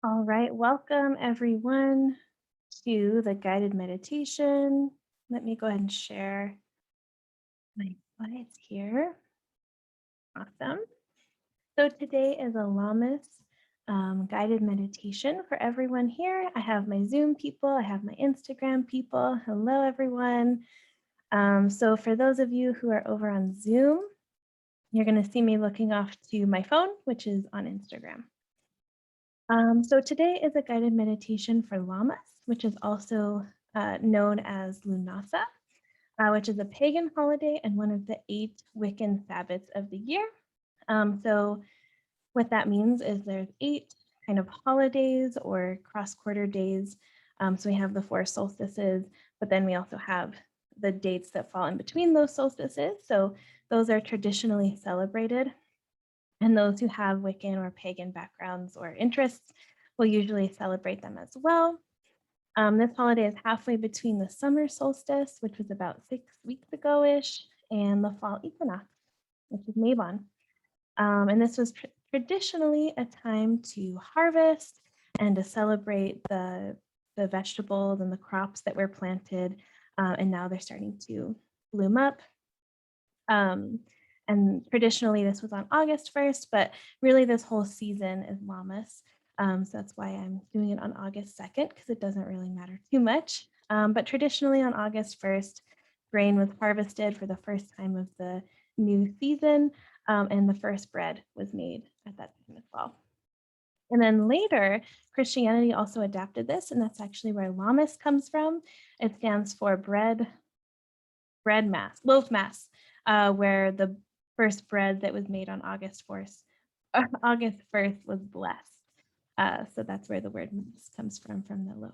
All right, welcome everyone to the guided meditation. Let me go ahead and share my slides here. Awesome. So today is a Lammas guided meditation for everyone here. I have my Zoom people, I have my Instagram people. Hello, everyone. So for those of you who are over on Zoom, you're going to see me looking off to my phone, which is on Instagram. So today is a guided meditation for Lammas, which is also known as Lughnasad, which is a pagan holiday and one of the 8 Wiccan sabbats of the year. So what that means is there's 8 kind of holidays or cross-quarter days. So we have the 4 solstices, but then we also have the dates that fall in between those solstices. So those are traditionally celebrated. And those who have Wiccan or pagan backgrounds or interests will usually celebrate them as well. This holiday is halfway between the summer solstice, which was about 6 weeks ago-ish, and the fall equinox, which is Mabon. And this was traditionally a time to harvest and to celebrate the vegetables and the crops that were planted, and now they're starting to bloom up. And traditionally this was on August 1st, but really this whole season is Lammas. So that's why I'm doing it on August 2nd, because it doesn't really matter too much. But traditionally on August 1st, grain was harvested for the first time of the new season, and the first bread was made at that time as well. And then later, Christianity also adapted this, and that's actually where Lammas comes from. It stands for bread mass, loaf mass, where the first bread that was made on August 1st was blessed. So that's where the word mass comes from the loaf.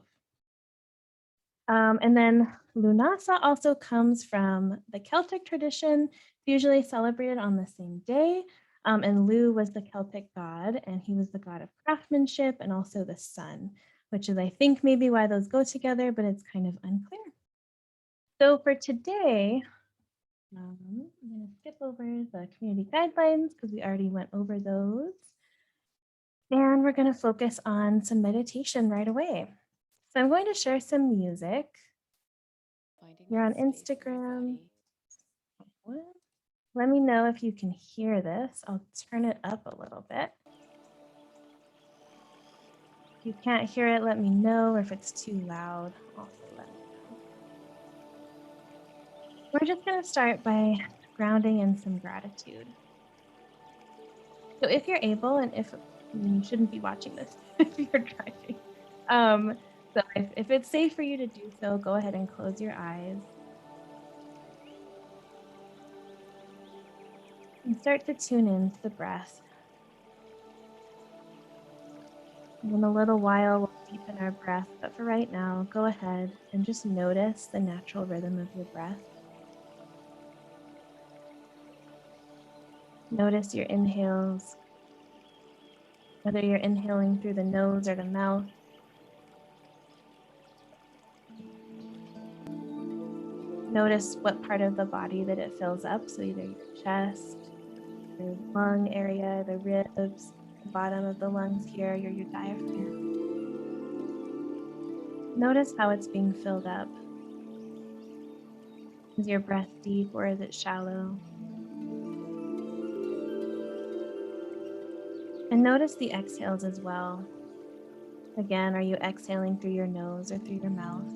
And then Lughnasad also comes from the Celtic tradition, usually celebrated on the same day. And Lugh was the Celtic god, and he was the god of craftsmanship and also the sun, which is, I think, maybe why those go together, but it's kind of unclear. So for today, I'm going to skip over the community guidelines because we already went over those. And we're going to focus on some meditation right away. So I'm going to share some music. You're on Instagram. Let me know if you can hear this. I'll turn it up a little bit. If you can't hear it, let me know, or if it's too loud, also let me know. We're just going to start by grounding in some gratitude. So if you're able, and if you shouldn't be watching this if you're driving, so if it's safe for you to do so, go ahead and close your eyes. And start to tune into the breath. And in a little while, we'll deepen our breath, but for right now, go ahead and just notice the natural rhythm of your breath. Notice your inhales, whether you're inhaling through the nose or the mouth. Notice what part of the body that it fills up, so either your chest, your lung area, the ribs, the bottom of the lungs here, your diaphragm. Notice how it's being filled up. Is your breath deep or is it shallow? And notice the exhales as well. Again, are you exhaling through your nose or through your mouth?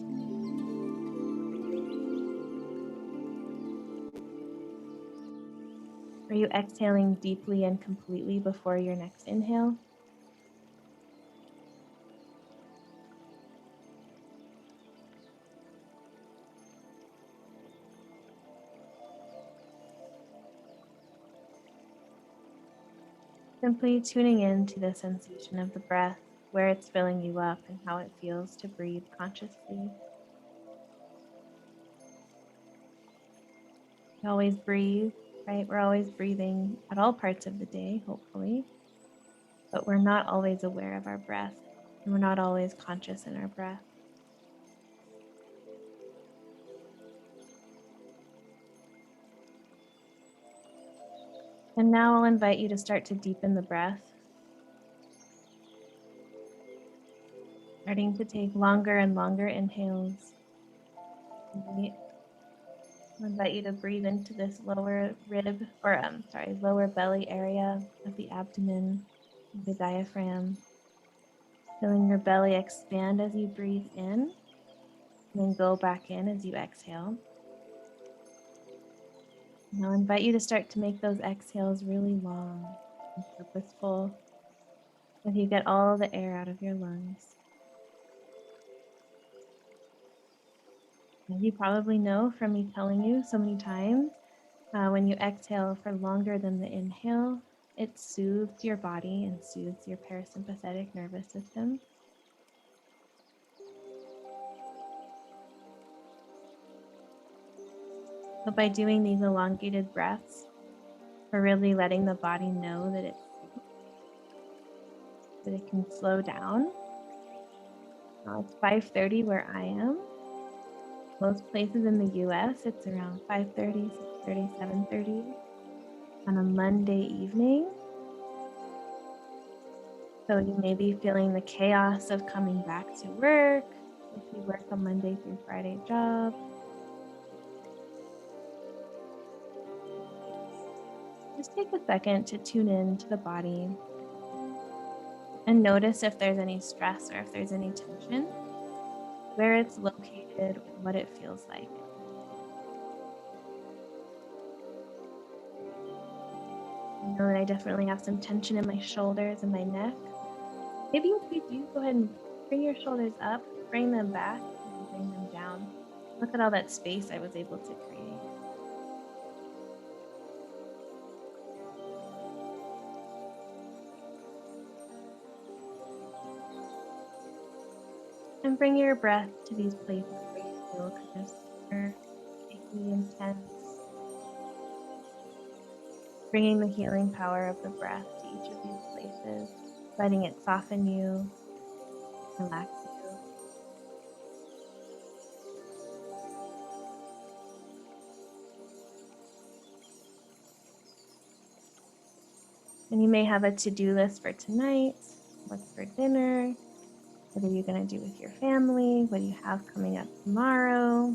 Are you exhaling deeply and completely before your next inhale? Simply tuning in to the sensation of the breath, where it's filling you up and how it feels to breathe consciously. We always breathe, right? We're always breathing at all parts of the day, hopefully, but we're not always aware of our breath, and we're not always conscious in our breath. And now I'll invite you to start to deepen the breath. Starting to take longer and longer inhales. I invite you to breathe into this lower rib, or lower belly area of the abdomen, the diaphragm. Feeling your belly expand as you breathe in, and then go back in as you exhale. Now I invite you to start to make those exhales really long and purposeful as you get all the air out of your lungs. As you probably know from me telling you so many times, when you exhale for longer than the inhale, it soothes your body and soothes your parasympathetic nervous system. So by doing these elongated breaths, we're really letting the body know that it can slow down. Now it's 5:30 where I am. Most places in the US, it's around 5:30, 6:30, 7:30 on a Monday evening. So you may be feeling the chaos of coming back to work if you work a Monday through Friday job. Just take a second to tune in to the body and notice if there's any stress or if there's any tension, where it's located, what it feels like. I know that I definitely have some tension in my shoulders and my neck. Maybe if you do, go ahead and bring your shoulders up, bring them back, and bring them down. Look at all that space I was able to create. And bring your breath to these places where you feel kind of super icky, intense. Bringing the healing power of the breath to each of these places, letting it soften you, relax you. And you may have a to-do list for tonight. What's for dinner? What are you going to do with your family? What do you have coming up tomorrow?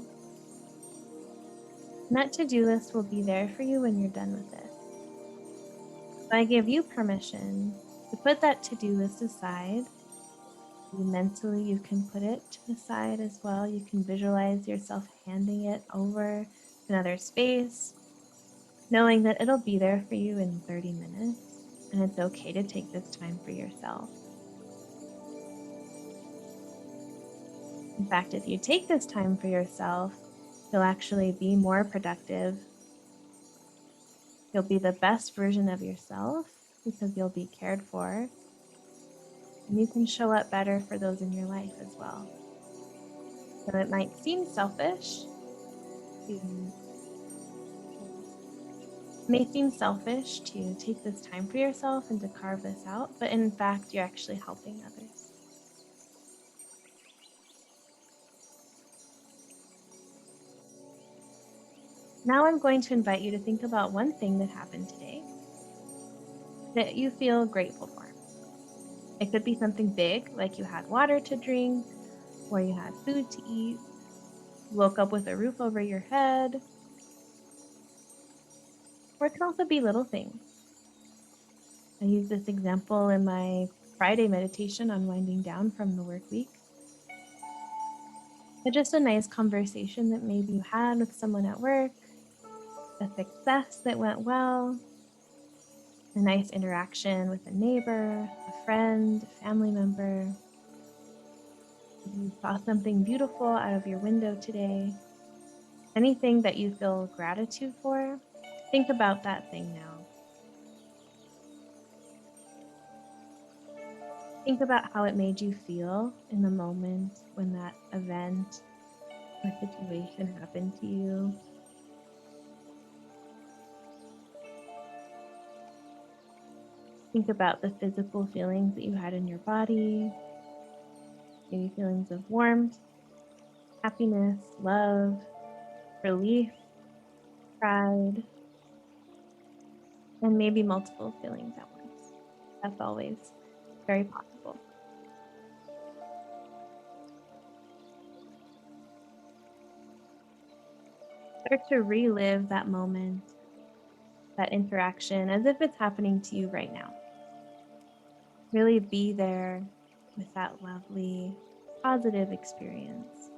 And that to-do list will be there for you when you're done with it. So I give you permission to put that to-do list aside. Mentally, you can put it to the side as well. You can visualize yourself handing it over to another space, knowing that it'll be there for you in 30 minutes, and it's okay to take this time for yourself. In fact, if you take this time for yourself, you'll actually be more productive. You'll be the best version of yourself because you'll be cared for. And you can show up better for those in your life as well. So it might seem selfish. It may seem selfish to take this time for yourself and to carve this out, but in fact, you're actually helping others. Now I'm going to invite you to think about one thing that happened today that you feel grateful for. It could be something big, like you had water to drink, or you had food to eat, you woke up with a roof over your head, or it can also be little things. I use this example in my Friday meditation on winding down from the work week. But just a nice conversation that maybe you had with someone at work, a success that went well, a nice interaction with a neighbor, a friend, a family member. You saw something beautiful out of your window today. Anything that you feel gratitude for, think about that thing now. Think about how it made you feel in the moment when that event or situation happened to you. Think about the physical feelings that you had in your body, maybe feelings of warmth, happiness, love, relief, pride, and maybe multiple feelings at once. That's always very possible. Start to relive that moment, that interaction, as if it's happening to you right now. Really be there with that lovely, positive experience.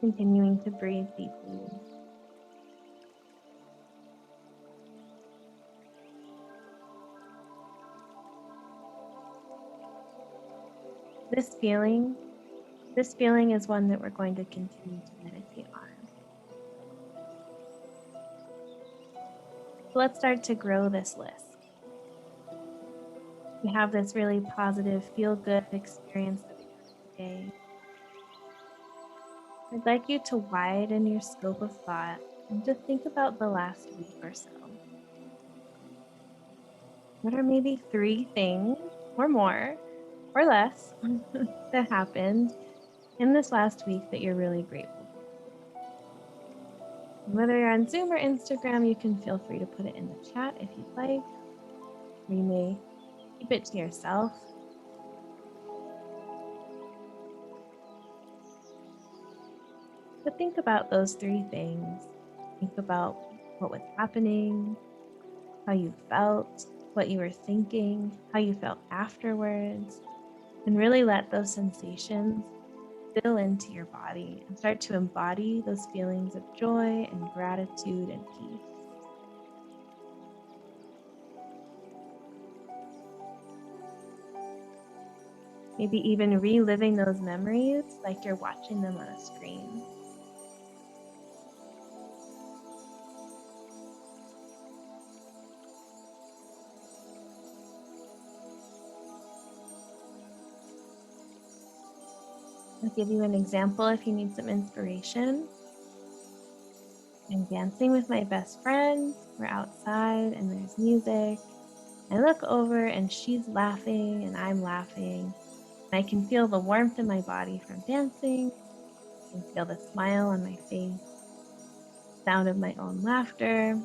Continuing to breathe deeply. This feeling is one that we're going to continue to meditate on. So let's start to grow this list. We have this really positive, feel-good experience that we have today. I'd like you to widen your scope of thought and just think about the last week or so. What are maybe 3 things or more or less that happened in this last week that you're really grateful for? Whether you're on Zoom or Instagram, you can feel free to put it in the chat if you'd like. Or you may keep it to yourself. But think about those 3 things. Think about what was happening, how you felt, what you were thinking, how you felt afterwards, and really let those sensations spill into your body and start to embody those feelings of joy and gratitude and peace. Maybe even reliving those memories like you're watching them on a screen. I'll give you an example if you need some inspiration. I'm dancing with my best friend. We're outside and there's music. I look over and she's laughing and I'm laughing. I can feel the warmth in my body from dancing. I can feel the smile on my face, the sound of my own laughter,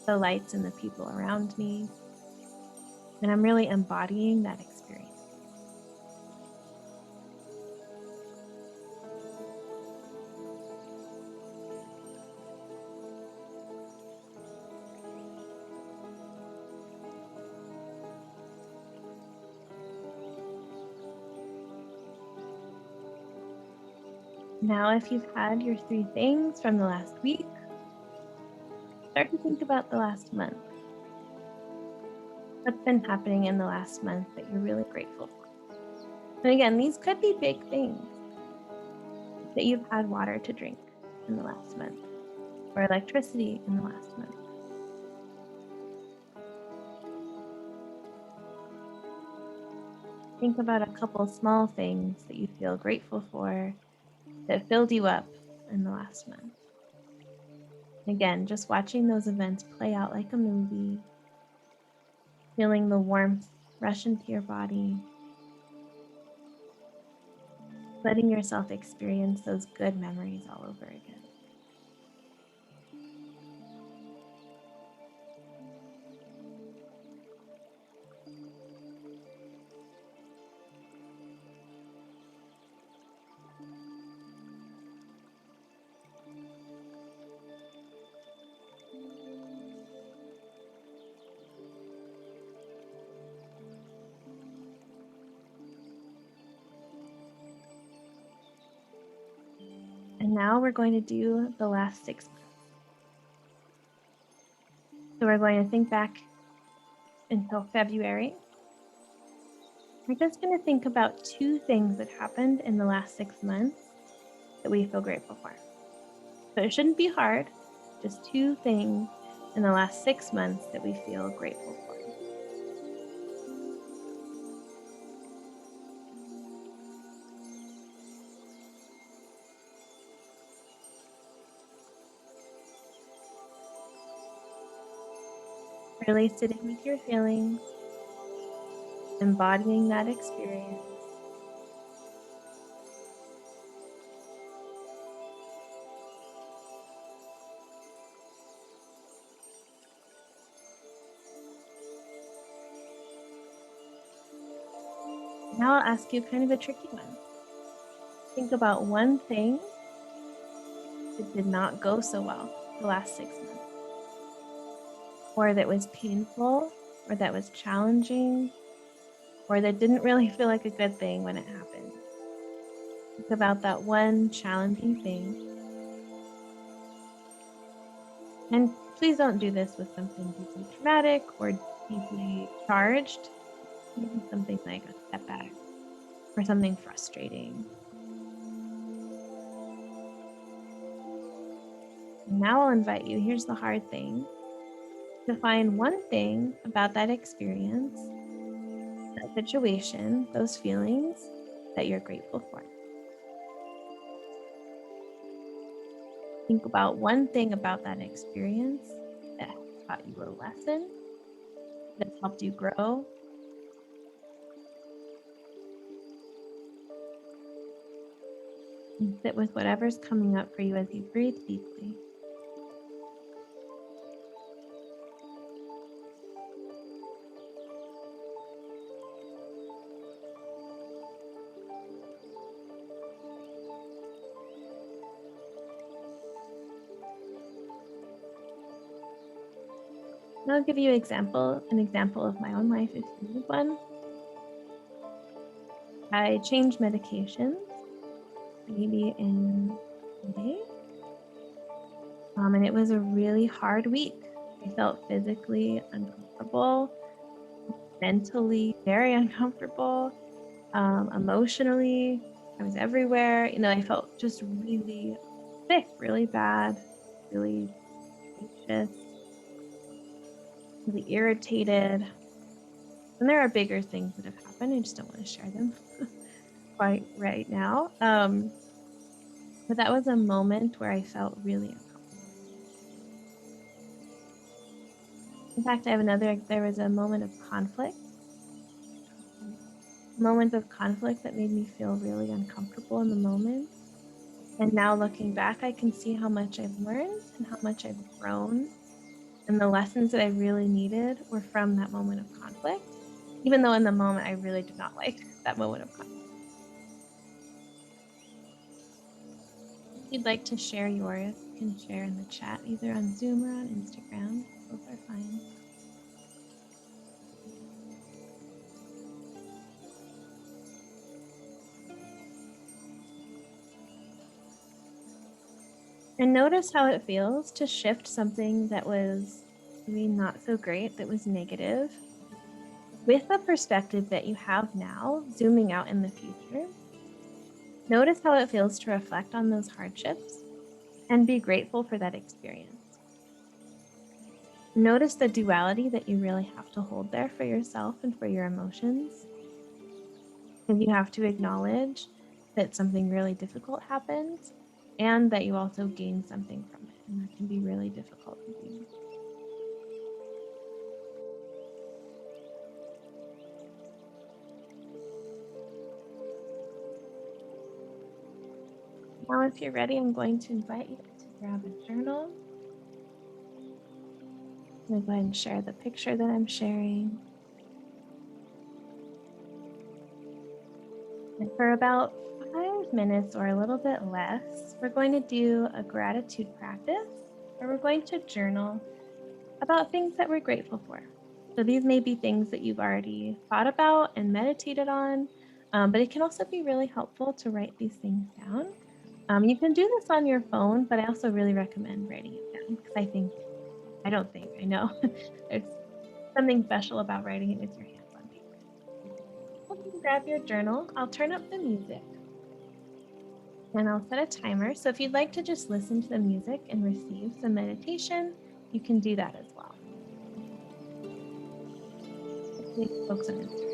the lights and the people around me. And I'm really embodying that experience. Now, if you've had your 3 things from the last week, start to think about the last month. What's been happening in the last month that you're really grateful for? And again, these could be big things. That you've had water to drink in the last month, or electricity in the last month. Think about a couple small things that you feel grateful for that filled you up in the last month. Again, just watching those events play out like a movie, feeling the warmth rush into your body, letting yourself experience those good memories all over again. And now we're going to do the last 6 months. So we're going to think back until February. We're just going to think about 2 things that happened in the last 6 months that we feel grateful for. So it shouldn't be hard, just 2 things in the last 6 months that we feel grateful for. Really sitting with your feelings, embodying that experience. Now I'll ask you kind of a tricky one. Think about one thing that did not go so well the last 6 months, or that was painful, or that was challenging, or that didn't really feel like a good thing when it happened. Think about that one challenging thing. And please don't do this with something deeply traumatic or deeply charged. Maybe something like a setback or something frustrating. Now I'll invite you, here's the hard thing, to find one thing about that experience, that situation, those feelings that you're grateful for. Think about one thing about that experience that taught you a lesson, that's helped you grow. And sit with whatever's coming up for you as you breathe deeply. And I'll give you an example of my own life if you need one. I changed medications maybe in May. And it was a really hard week. I felt physically uncomfortable, mentally very uncomfortable, emotionally, I was everywhere. I felt just really sick, really bad, really anxious, really irritated. And there are bigger things that have happened. I just don't want to share them quite right now. But that was a moment where I felt really uncomfortable. In fact, there was a moment of conflict that made me feel really uncomfortable in the moment. And now looking back, I can see how much I've learned and how much I've grown. And the lessons that I really needed were from that moment of conflict, even though in the moment I really did not like that moment of conflict. If you'd like to share yours, you can share in the chat, either on Zoom or on Instagram. Both are fine. And notice how it feels to shift something that was maybe not so great, that was negative, with the perspective that you have now, zooming out in the future. Notice how it feels to reflect on those hardships and be grateful for that experience. Notice the duality that you really have to hold there for yourself and for your emotions. And you have to acknowledge that something really difficult happened and that you also gained something from it. And that can be really difficult to do. Now, if you're ready, I'm going to invite you to grab a journal. I'm going to go ahead and share the picture that I'm sharing. And for about 5 minutes or a little bit less, we're going to do a gratitude practice, where we're going to journal about things that we're grateful for. So these may be things that you've already thought about and meditated on, but it can also be really helpful to write these things down. You can do this on your phone, but I also really recommend writing it down because I know there's something special about writing it with your hands on paper. You can grab your journal. I'll turn up the music and I'll set a timer. So if you'd like to just listen to the music and receive some meditation, you can do that as well. Folks on Instagram.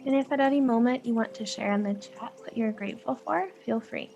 And if at any moment you want to share in the chat what you're grateful for, feel free.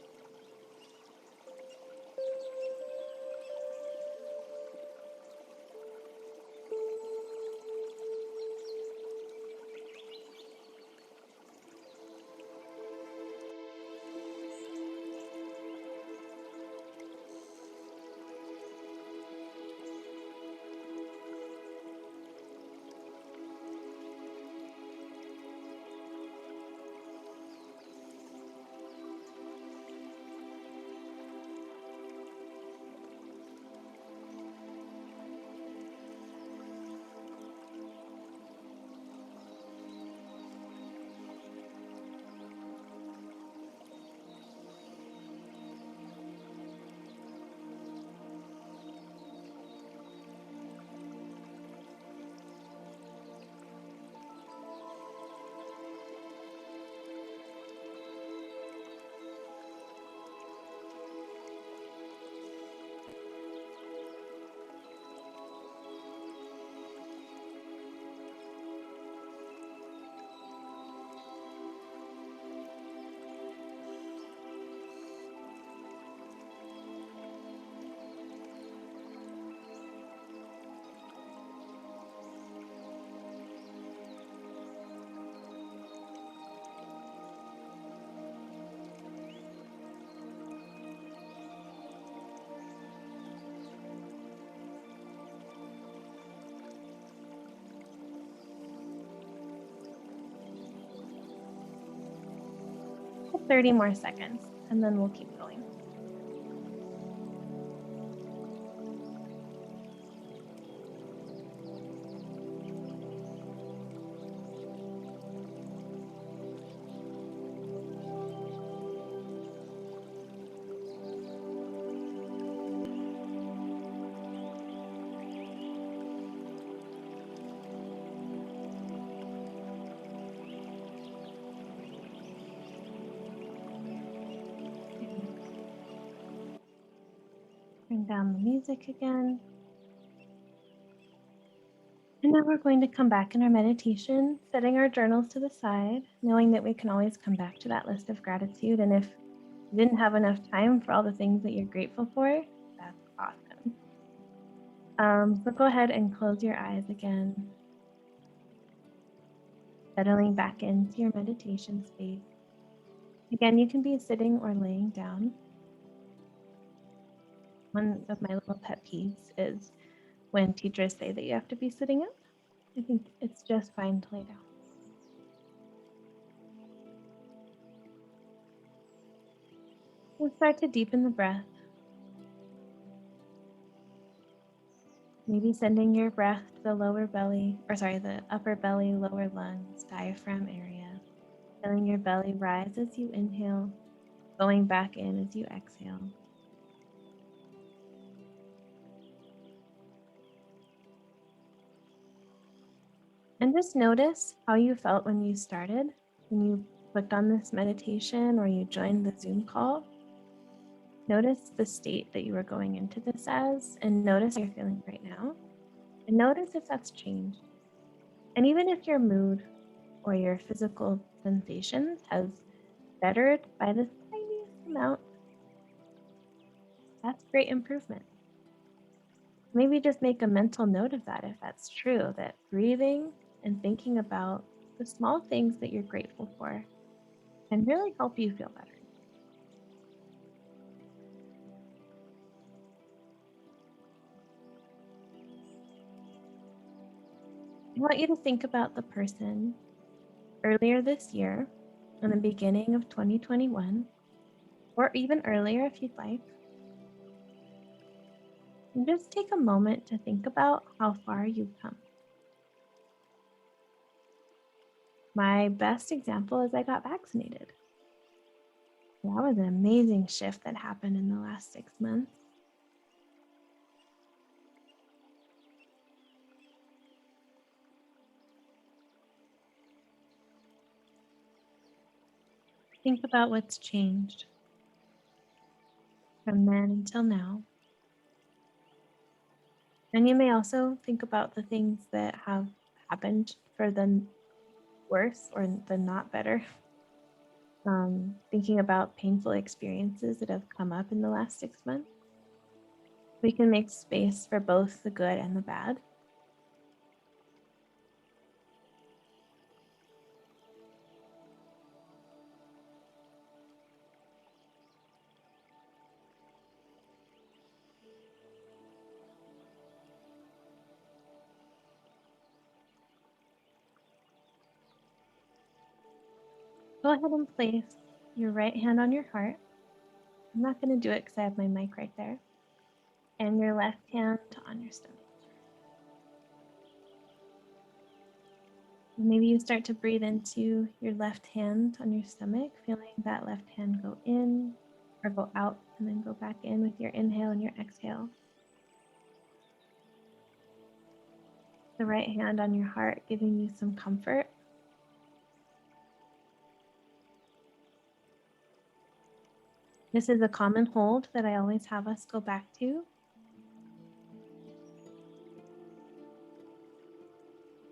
For 30 more seconds, and then we'll keep going. Bring down the music again. And now we're going to come back in our meditation, setting our journals to the side, knowing that we can always come back to that list of gratitude. And if you didn't have enough time for all the things that you're grateful for, that's awesome. So go ahead and close your eyes again, settling back into your meditation space. Again, you can be sitting or laying down. One of my little pet peeves is when teachers say that you have to be sitting up. I think it's just fine to lay down. We'll start to deepen the breath. Maybe sending your breath to the the upper belly, lower lungs, diaphragm area. Feeling your belly rise as you inhale, going back in as you exhale. And just notice how you felt when you started, when you clicked on this meditation or you joined the Zoom call. Notice the state that you were going into this as, and notice how you're feeling right now. And notice if that's changed. And even if your mood or your physical sensations has bettered by the tiniest amount, that's great improvement. Maybe just make a mental note of that if that's true, that breathing and thinking about the small things that you're grateful for can really help you feel better. I want you to think about the person earlier this year, in the beginning of 2021, or even earlier if you'd like. And just take a moment to think about how far you've come. My best example is I got vaccinated. That was an amazing shift that happened in the last 6 months. Think about what's changed from then until now. And you may also think about the things that have happened for the worse or the not better. Thinking about painful experiences that have come up in the last 6 months. We can make space for both the good and the bad. Go ahead and place your right hand on your heart. I'm not going to do it because I have my mic right there. And your left hand on your stomach. Maybe you start to breathe into your left hand on your stomach, feeling that left hand go in or go out and then go back in with your inhale and your exhale. The right hand on your heart giving you some comfort. This is a common hold that I always have us go back to.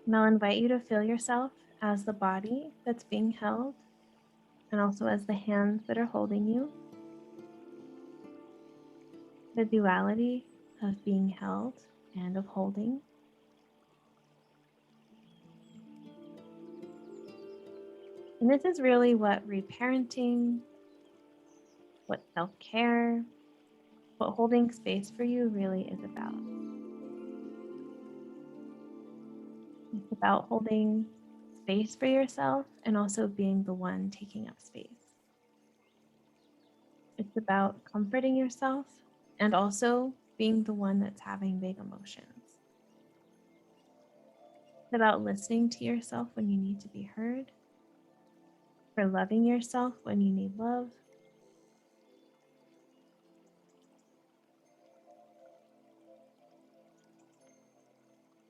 And I'll invite you to feel yourself as the body that's being held and also as the hands that are holding you. The duality of being held and of holding. And this is really what reparenting, what self-care, what holding space for you really is about. It's about holding space for yourself and also being the one taking up space. It's about comforting yourself and also being the one that's having big emotions. It's about listening to yourself when you need to be heard, for loving yourself when you need love,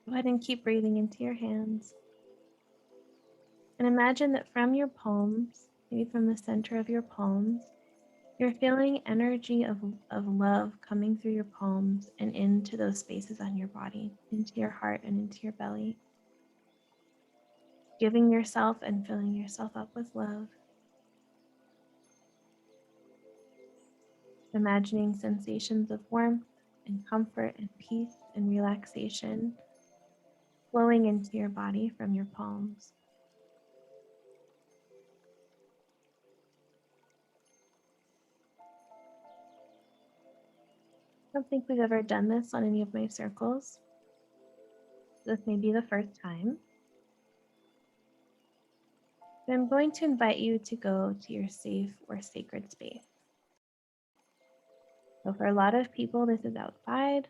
go ahead and keep breathing into your hands. And imagine that from your palms, maybe from the center of your palms, you're feeling energy of love coming through your palms and into those spaces on your body, into your heart and into your belly. Giving yourself and filling yourself up with love. Imagining sensations of warmth and comfort and peace and relaxation flowing into your body from your palms. I don't think we've ever done this on any of my circles. This may be the first time. But I'm going to invite you to go to your safe or sacred space. So for a lot of people, this is outside,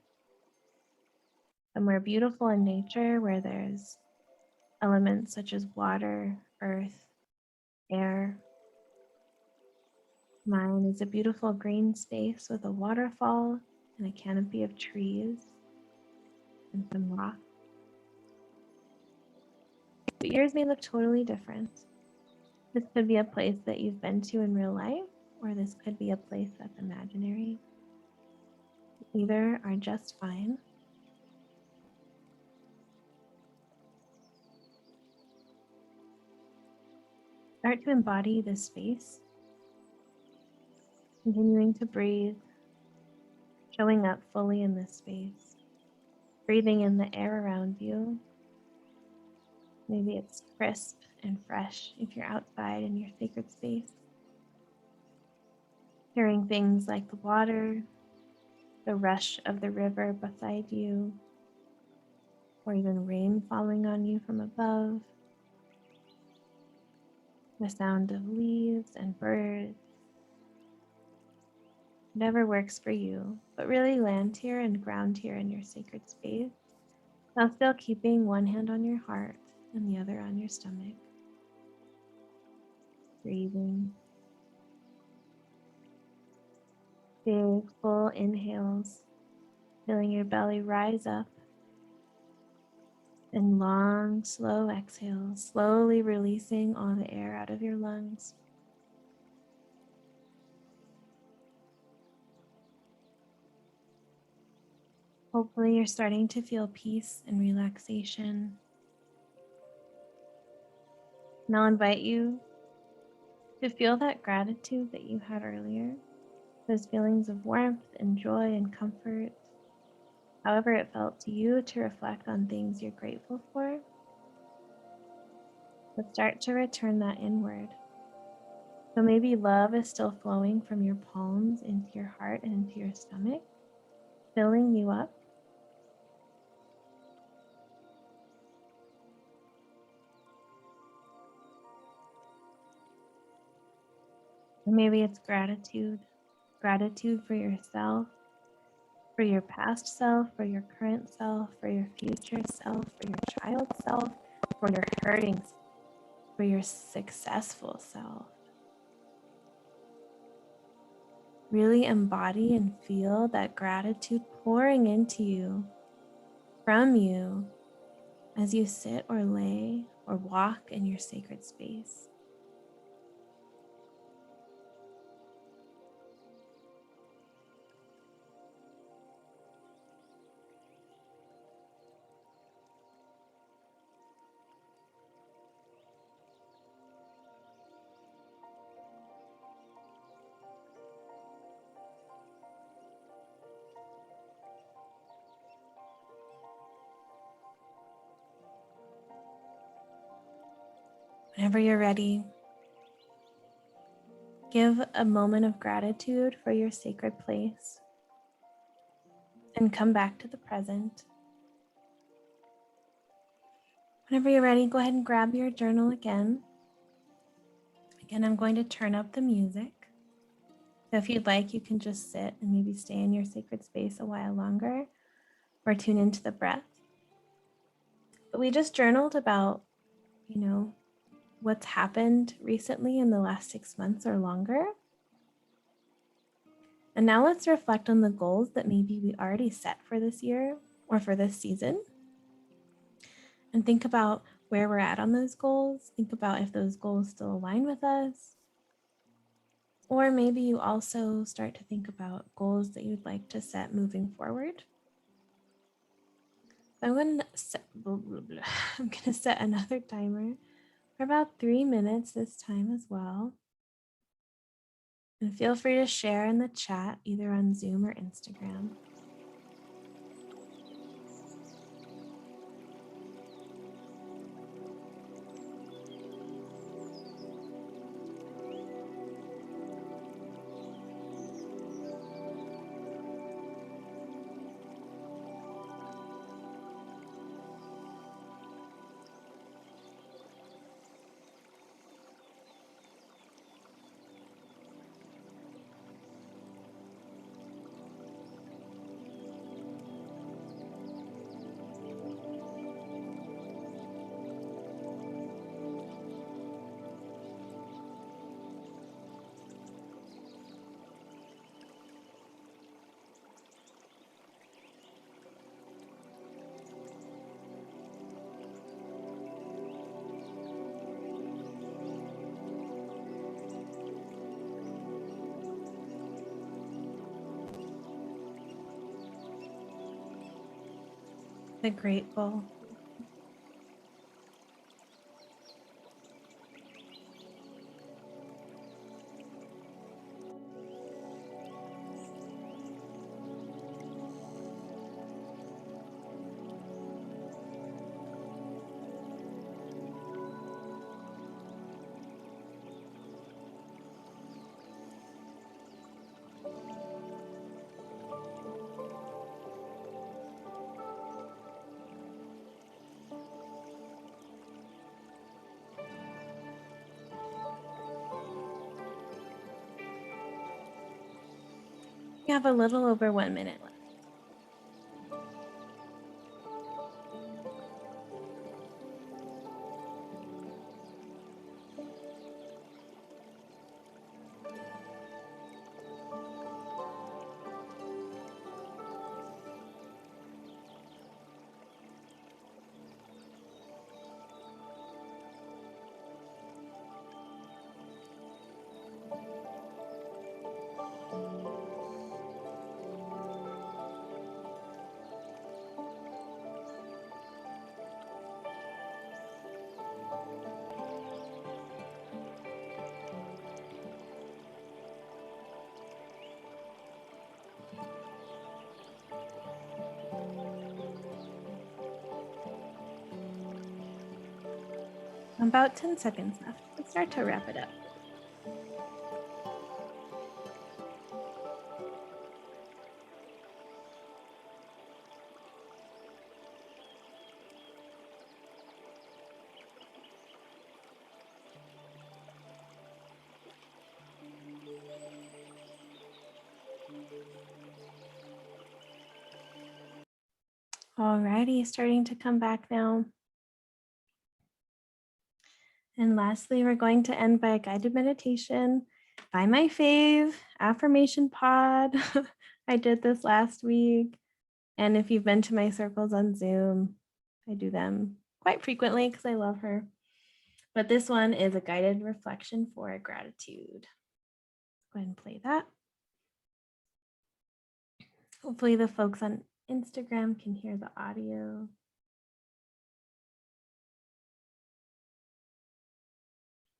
somewhere beautiful in nature where there's elements such as water, earth, air. Mine is a beautiful green space with a waterfall and a canopy of trees and some rocks. But yours may look totally different. This could be a place that you've been to in real life, or this could be a place that's imaginary. Either are just fine. Start to embody this space, continuing to breathe, showing up fully in this space, breathing in the air around you. Maybe it's crisp and fresh if you're outside in your sacred space. Hearing things like the water, the rush of the river beside you, or even rain falling on you from above, the sound of leaves and birds. Whatever works for you, but really land here and ground here in your sacred space, while still keeping one hand on your heart and the other on your stomach. Breathing. Big, full inhales, feeling your belly rise up, and long, slow exhales, slowly releasing all the air out of your lungs. Hopefully you're starting to feel peace and relaxation. And I'll invite you to feel that gratitude that you had earlier, those feelings of warmth and joy and comfort, however it felt to you, to reflect on things you're grateful for. But start to return that inward. So maybe love is still flowing from your palms into your heart and into your stomach, filling you up. Or maybe it's gratitude for yourself, for your past self, for your current self, for your future self, for your child self, for your hurting, for your successful self. Really embody and feel that gratitude pouring into you, from you, as you sit or lay or walk in your sacred space. Whenever you're ready, give a moment of gratitude for your sacred place and come back to the present. Whenever you're ready, go ahead and grab your journal again. Again, I'm going to turn up the music. So if you'd like, you can just sit and maybe stay in your sacred space a while longer or tune into the breath. But we just journaled about, what's happened recently in the last 6 months or longer. And now let's reflect on the goals that maybe we already set for this year or for this season. And think about where we're at on those goals. Think about if those goals still align with us. Or maybe you also start to think about goals that you'd like to set moving forward. I'm going to set another timer for about 3 minutes this time as well. And feel free to share in the chat, either on Zoom or Instagram. The grateful. We have a little over 1 minute left. About 10 seconds left. Let's start to wrap it up. Alrighty, starting to come back now. And lastly, we're going to end by a guided meditation by my fave, Affirmation Pod. I did this last week. And if you've been to my circles on Zoom, I do them quite frequently because I love her. But this one is a guided reflection for gratitude. Go ahead and play that. Hopefully the folks on Instagram can hear the audio.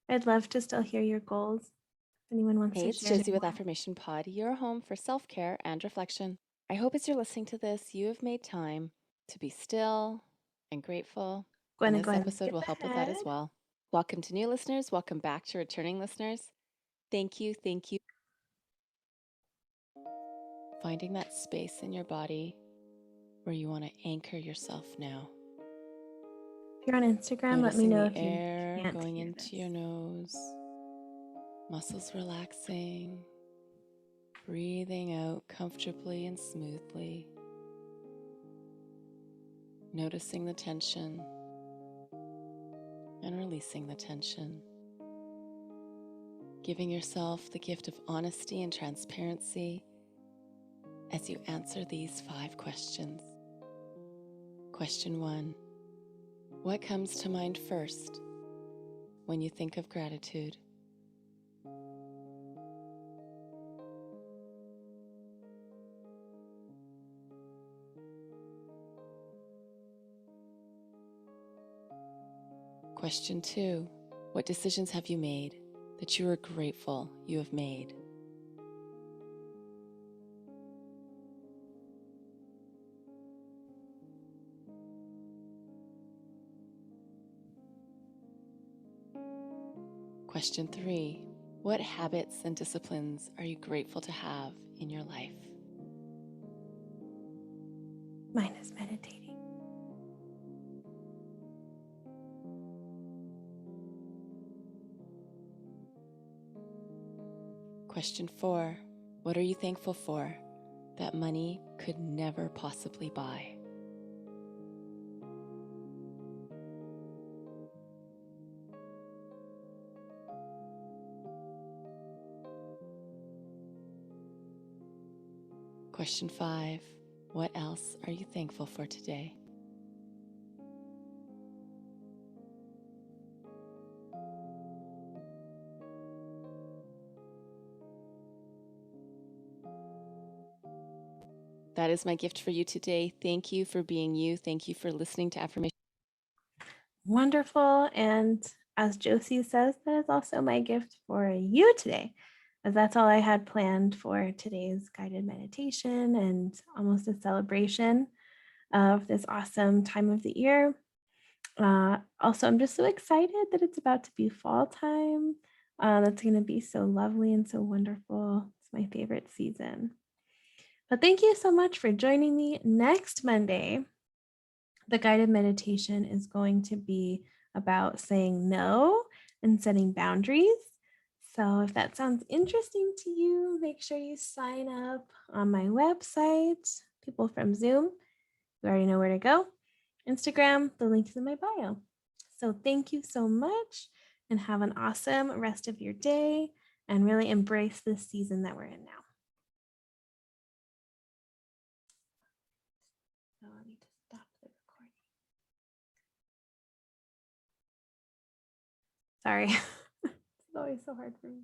I'd love to still hear your goals. If anyone wants Hey, to it's share. Josie with Affirmation Pod, your home for self-care and reflection. I hope as you're listening to this, you have made time to be still and grateful. Go And ahead this and episode skip will help with that as ahead. well. Welcome to new listeners. Welcome back to returning listeners. Thank you. Thank you. Finding that space in your body where you want to anchor yourself now. If you're on Instagram, let me Noticing know the if you air can't going hear into this. your nose, muscles relaxing, breathing out comfortably and smoothly. Noticing the tension and releasing the tension. Giving yourself the gift of honesty and transparency as you answer these 5 questions. Question 1. What comes to mind first when you think of gratitude? Question 2. What decisions have you made that you are grateful you have made? Question 3. What habits and disciplines are you grateful to have in your life? Mine is meditating. Question 4. What are you thankful for that money could never possibly buy? Question 5. What else are you thankful for today? That is my gift for you today. Thank you for being you. Thank you for listening to Affirmation. Wonderful. And as Josie says, that is also my gift for you today, as that's all I had planned for today's guided meditation and almost a celebration of this awesome time of the year. Also, I'm just so excited that it's about to be fall time. That's going to be so lovely and so wonderful. It's my favorite season. But thank you so much for joining me. Next Monday, the guided meditation is going to be about saying no and setting boundaries. So if that sounds interesting to you, make sure you sign up on my website. People from Zoom, you already know where to go. Instagram, the link is in my bio. So thank you so much and have an awesome rest of your day and really embrace this season that we're in now. So I need to stop the recording. Sorry, it's always so hard for me.